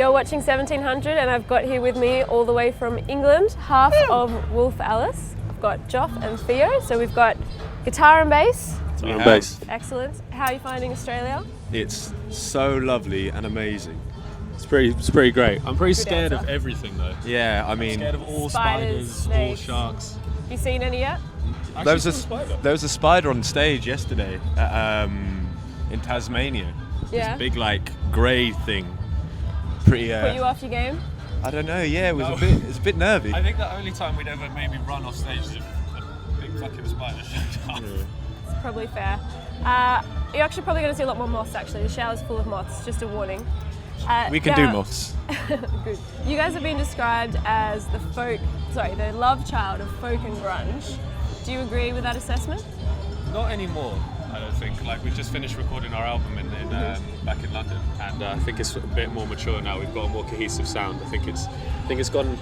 You're watching 1700 and I've got here with me all the way from England, half of Wolf Alice. I've got Joff and Theo, so we've got guitar and bass. Guitar and bass. Excellent. How are you finding Australia? It's so lovely and amazing. It's pretty great. I'm pretty scared of everything though. Yeah, I mean, I'm scared of all spiders, spiders, all sharks. Have you seen any yet? there was a spider on stage yesterday in Tasmania. Yeah. This big like grey thing. Pretty. Put you off your game? I don't know. Yeah, it was a bit nervy. I think the only time we'd ever maybe run off stage is if a big fucking spider showed up. It's probably fair. You're actually probably going to see a lot more moths actually. The shower's full of moths, just a warning. We can do moths. Good. You guys have been described as the love child of folk and grunge. Do you agree with that assessment? Not anymore, I don't think. Like, we've just finished recording our album back in London, and I think it's a bit more mature now. We've got a more cohesive sound. I think it's gone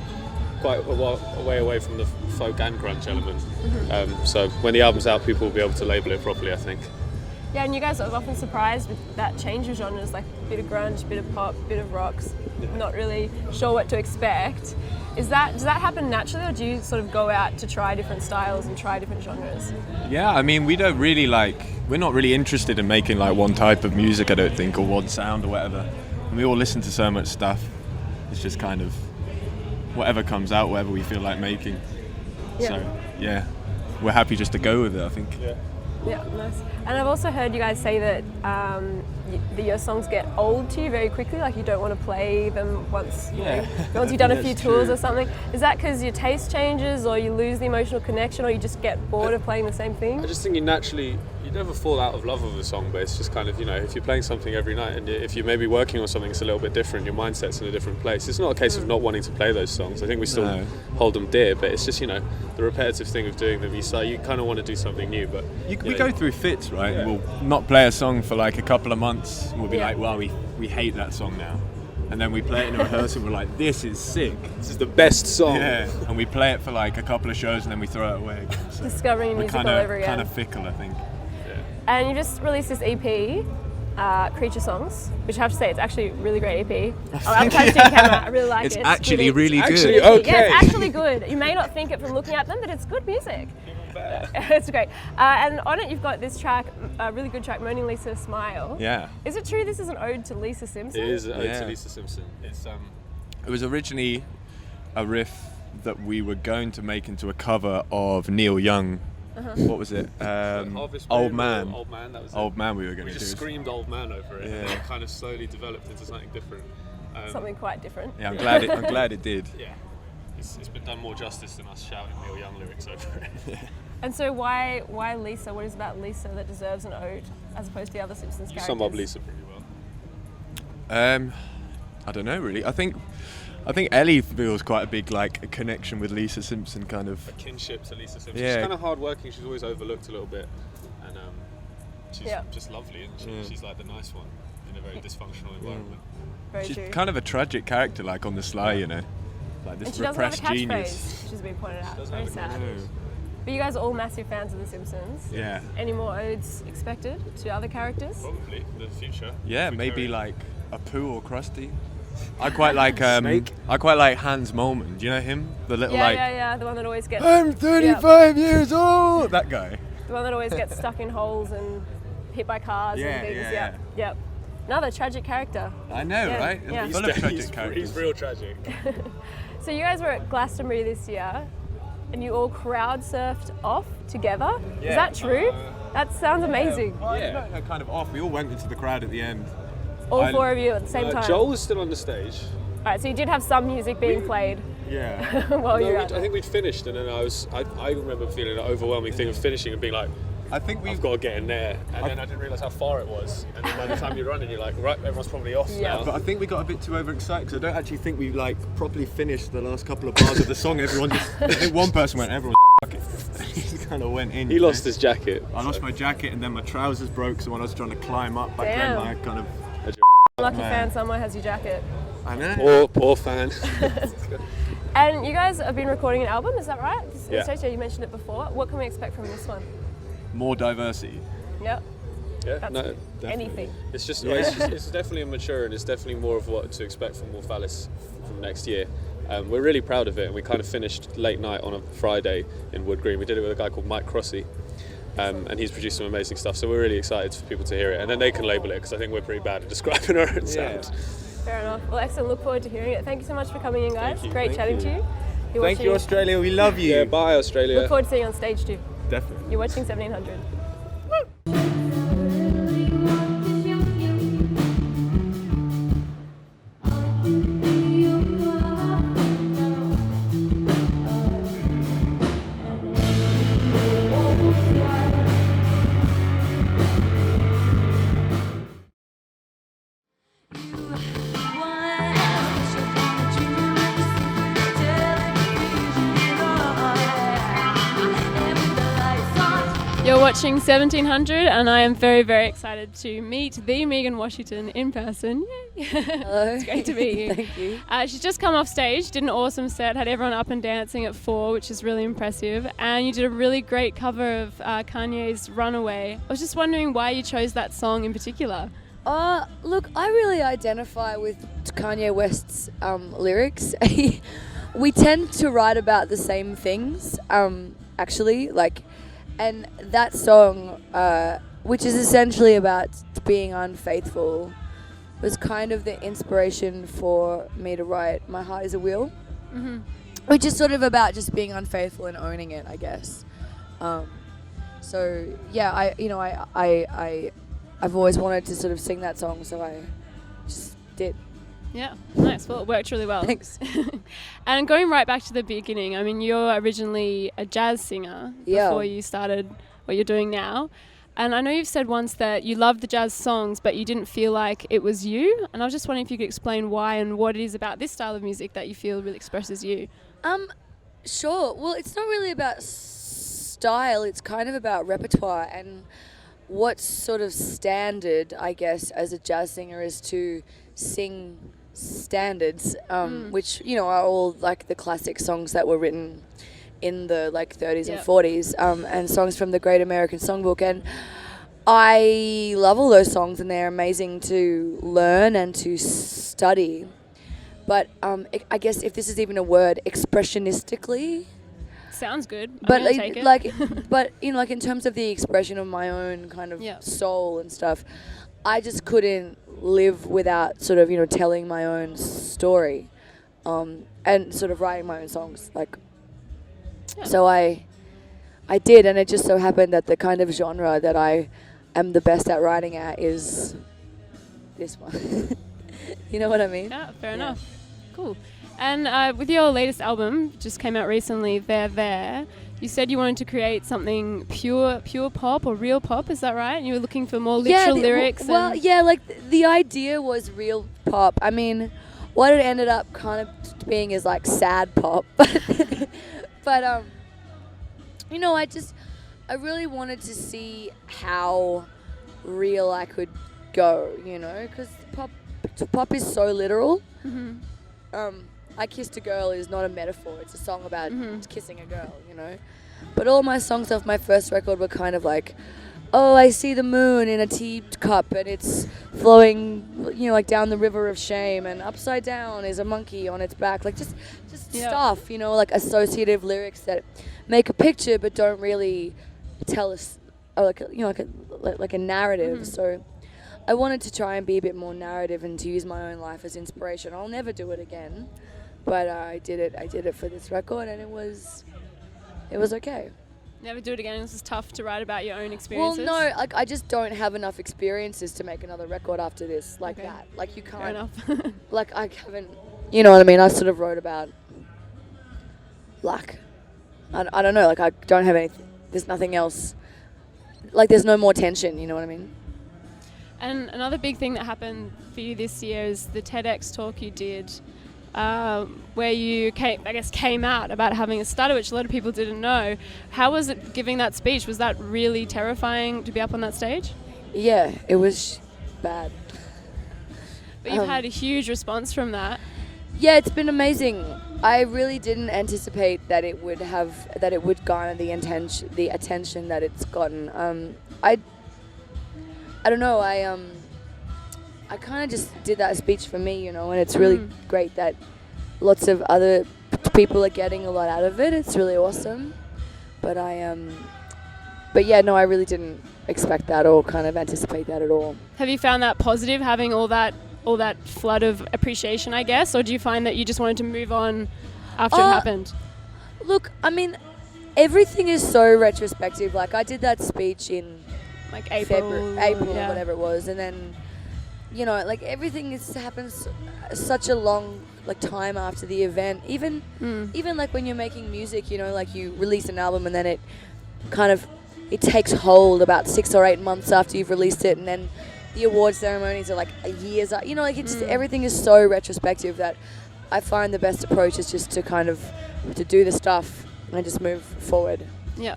quite a way away from the folk and grunge element. So when the album's out, people will be able to label it properly, I think. Yeah, and you guys are often surprised with that change of genres, like a bit of grunge, a bit of pop, a bit of rocks. Not really sure what to expect. Does that happen naturally, or do you sort of go out to try different styles and try different genres? Yeah, I mean, we're not really interested in making like one type of music, I don't think, or one sound or whatever. And we all listen to so much stuff. It's just kind of whatever comes out, whatever we feel like making. Yeah. So, yeah, we're happy just to go with it, I think. Yeah, nice. And I've also heard you guys say that your songs get old to you very quickly, like you don't want to play them once you've done a few tours or something. Is that because your taste changes, or you lose the emotional connection, or you just get bored of playing the same thing? I just think you never fall out of love with a song, but it's just kind of, if you're playing something every night, and if you're maybe working on something that's a little bit different, your mindset's in a different place. It's not a case of not wanting to play those songs. I think we still hold them dear, but it's just, the repetitive thing of doing them. You kind of want to do something new, but... We go through fits, right? Yeah. We'll not play a song for like a couple of months. We'll be like, well, we hate that song now. And then we play it in a rehearsal, we're like, this is sick. This is the best song. Yeah, and we play it for like a couple of shows and then we throw it away again. So discovering music all over again. Kind of fickle, I think. Yeah. And you just released this EP, Creature Songs, which I have to say, it's actually a really great EP. I'm trying to see the camera, I really like it. It's actually really good. Actually, okay. Yeah, it's actually good. You may not think it from looking at them, but it's good music. It's great. And on it you've got this track, a really good track, Moaning Lisa Smile. Yeah. Is it true this is an ode to Lisa Simpson? It is an ode to Lisa Simpson. It was originally a riff that we were going to make into a cover of Neil Young. What was it? Old Man. Old Man, that was Old it. Man we were going We to just do. screamed Old Man over it, and it kind of slowly developed into something different. Something quite different. Yeah, I'm glad it did. Yeah. It's been done more justice than us shouting Neil Young lyrics over it. And so why Lisa? What is about Lisa that deserves an ode as opposed to the other Simpsons characters? You sum up Lisa pretty well. I don't know really. I think Ellie feels quite a big like connection with Lisa Simpson, kind of A kinship to Lisa Simpson. Yeah. She's kind of hard working. She's always overlooked a little bit, and she's just lovely, isn't she? She's like the nice one in a very dysfunctional environment. Very She's true. kind of a tragic character, like on the sly, like this And she doesn't have a repressed catchphrase, genius. which has been pointed out. doesn't Very have a sad. catchphrase. But you guys are all massive fans of The Simpsons. Yeah. Any more odes expected to other characters? Probably in the future. Yeah, If we maybe carry on. like a Pooh or Krusty. I quite like Snake. I quite like Hans Molman. Do you know him? The little Yeah, the one that always gets... I'm 35 years old. That guy. The one that always gets stuck in holes and hit by cars and things. Yep. Another tragic character. I know, Yeah, right? yeah. Full of tragic characters. He's real tragic. So you guys were at Glastonbury this year and you all crowd surfed off together. Is that true? That sounds amazing. No, kind of off. We all went into the crowd at the end. All four of you at the same time. Joel was still on the stage. Alright, so you did have some music being played Yeah. while you were out I think we'd finished, and then I remember feeling an overwhelming thing of finishing and being like, I think I've got to get in there. And then I didn't realise how far it was. And then by the time you're running, you're like, right, everyone's probably off now. But I think we got a bit too overexcited because I don't actually think we like properly finished the last couple of bars of the song. Everyone just, I think one person went, everyone fuck it. He kind of went in. He lost his jacket. I lost my jacket and then my trousers broke, so when I was trying to climb up back then, I kind of... Lucky fan somewhere has your jacket. I know. Poor fan. And you guys have been recording an album, is that right? Yeah. You mentioned it before. What can we expect from this one? More diversity. Yep. Yeah, That's no, definitely. anything. it's definitely a mature, and it's definitely more of what to expect from Morphalis from next year. We're really proud of it, and we kind of finished late night on a Friday in Wood Green. We did it with a guy called Mike Crossy, and he's produced some amazing stuff. So we're really excited for people to hear it, and then they can label it, because I think we're pretty bad at describing our own sound. Fair enough. Well, excellent. Look forward to hearing it. Thank you so much for coming in, guys. Thank you. Great chatting to you. Thank you, Australia. We love you. Yeah, bye Australia. Look forward to seeing you on stage too. Definitely. You're watching 1700. You're watching 1700 and I am very, very excited to meet the Megan Washington in person. Yay. Hello. It's great to meet you. Thank you. She's just come off stage, did an awesome set, had everyone up and dancing at 4, which is really impressive. And you did a really great cover of Kanye's Runaway. I was just wondering why you chose that song in particular. Look, I really identify with Kanye West's lyrics. We tend to write about the same things, actually, and that song, which is essentially about being unfaithful, was kind of the inspiration for me to write My Heart Is a Wheel, which is sort of about just being unfaithful and owning it, I guess. So yeah, I've always wanted to sort of sing that song, so I just did. Yeah, nice. Well, it worked really well. Thanks. And going right back to the beginning, I mean, you're originally a jazz singer before you started what you're doing now. And I know you've said once that you loved the jazz songs, but you didn't feel like it was you. And I was just wondering if you could explain why and what it is about this style of music that you feel really expresses you. Sure. Well, it's not really about style. It's kind of about repertoire, and what's sort of standard, I guess, as a jazz singer is to sing standards, which, you know, are all like the classic songs that were written in the 30s and 40s, and songs from the Great American Songbook. And I love all those songs, and they're amazing to learn and to study. But I guess if this is even a word, expressionistically. Sounds good. But I'm gonna take it. but you know, in terms of the expression of my own kind of soul and stuff, I just couldn't live without sort of, you know, telling my own story, and sort of writing my own songs. So I did, and it just so happened that the kind of genre that I am the best at writing at is this one. You know what I mean? Yeah, fair enough. Cool. And with your latest album, just came out recently, There, you said you wanted to create something pure pop or real pop, is that right? And you were looking for more literal lyrics? Well, the idea was real pop. I mean, what it ended up kind of being is sad pop. But you know, I really wanted to see how real I could go, you know, because pop is so literal. I Kissed a Girl is not a metaphor. It's a song about kissing a girl, you know. But all my songs off my first record were kind of oh, I see the moon in a teacup and it's flowing, you know, down the river of shame, and upside down is a monkey on its back. Just stuff, you know, associative lyrics that make a picture but don't really tell us, like a narrative. So I wanted to try and be a bit more narrative and to use my own life as inspiration. I'll never do it again. But I did it for this record, and it was okay. Never do it again. It was just tough to write about your own experiences. Well, no, I just don't have enough experiences to make another record after this that. You can't. Fair enough. I haven't. You know what I mean? I sort of wrote about. I don't know. I don't have anything. There's nothing else. There's no more tension. You know what I mean? And another big thing that happened for you this year is the TEDx talk you did, where you came out about having a stutter, which a lot of people didn't know. How was it giving that speech? Was that really terrifying to be up on that stage? Yeah, it was bad. But you've had a huge response from that. Yeah, it's been amazing. I really didn't anticipate that it would garner the attention that it's gotten. I don't know. I kind of just did that speech for me, you know, and it's really great that lots of other people are getting a lot out of it. It's really awesome. But but yeah, no, I really didn't expect that or kind of anticipate that at all. Have you found that positive, having all that flood of appreciation, I guess, or do you find that you just wanted to move on after it happened? Look, I mean, everything is so retrospective. Like, I did that speech in Like April or whatever it was, and then, you know, like everything happens such a long time after the event. Even like when you're making music, you know, like you release an album and then it kind of takes hold about 6 or 8 months after you've released it, and then the award ceremonies are like years. You know, like it's just, everything is so retrospective that I find the best approach is just to kind of to do the stuff and just move forward. Yeah.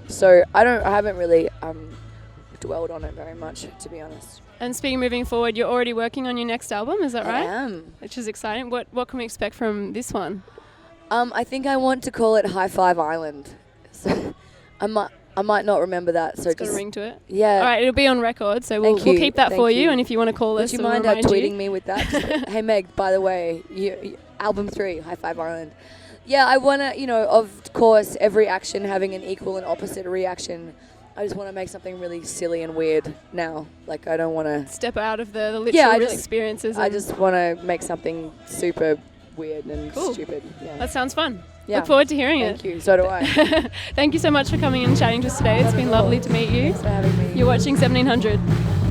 So I haven't really dwelled on it very much, to be honest. And speaking moving forward, you're already working on your next album, is that right? I am. Which is exciting. What can we expect from this one? I think I want to call it High Five Island. So I might not remember that. So it's got a ring to it. Yeah. All right, it'll be on record, so we'll keep that for you. And if you want to call us, would you mind tweeting me with that? Hey Meg, by the way, album 3, High Five Island. Yeah, I want to, you know, of course, every action having an equal and opposite reaction. I just want to make something really silly and weird now. Like, I don't want to step out of the literal experiences. I just want to make something super weird and stupid. Yeah. That sounds fun. Yeah. Look forward to hearing it. Thank you. So do I. Thank you so much for coming and chatting to us today. It's been lovely to meet you. Thanks for having me. You're watching 1700.